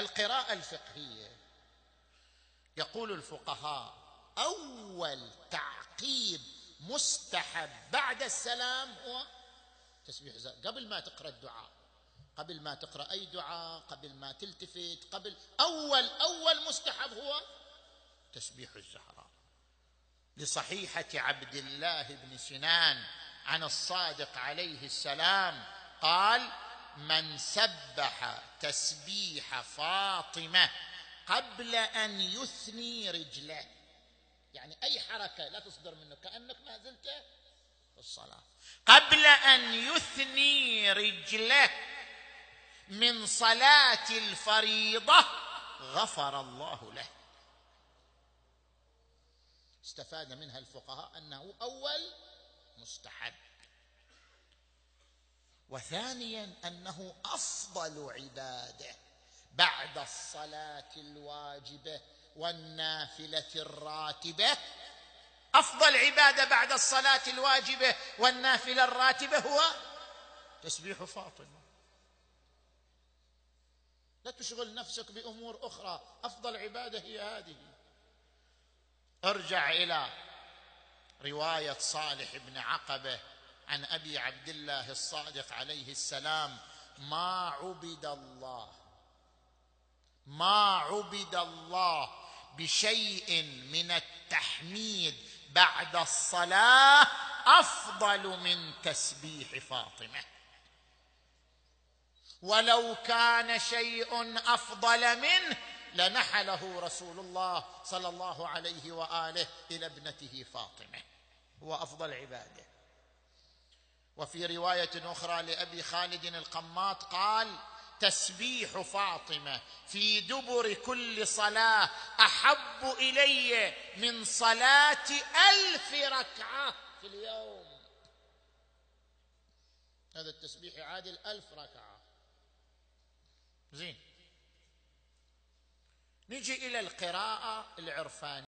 القراءة الفقهية يقول الفقهاء أول تعقيب مستحب بعد السلام هو تسبيح الزهراء. قبل ما تقرأ الدعاء، قبل ما تقرأ أي دعاء، قبل ما تلتفت، قبل أول مستحب هو تسبيح الزهراء. لصحيحة عبد الله بن سنان عن الصادق عليه السلام قال: من سبح تسبيح فاطمة قبل أن يثني رجله، يعني أي حركة لا تصدر منه كأنك ما زلت في الصلاة، قبل أن يثني رجله من صلاة الفريضة غفر الله له. استفاد منها الفقهاء أنه أول مستحب، وثانيا أنه أفضل عبادة بعد الصلاة الواجبة والنافلة الراتبة. أفضل عبادة بعد الصلاة الواجبة والنافلة الراتبة هو تسبيح فاطمة. لا تشغل نفسك بأمور أخرى، أفضل عبادة هي هذه. ارجع إلى رواية صالح بن عقبة عن أبي عبد الله الصادق عليه السلام: ما عبد الله بشيء من التحميد بعد الصلاة أفضل من تسبيح فاطمة، ولو كان شيء أفضل منه لنحله رسول الله صلى الله عليه وآله إلى ابنته فاطمة. هو أفضل عبادة. وفي رواية أخرى لأبي خالد القماط قال: تسبيح فاطمة في دبر كل صلاة أحب إلي من صلاة 1000 ركعة في اليوم. هذا التسبيح يعادل 1000 ركعة. زين، نجي إلى القراءة العرفانية.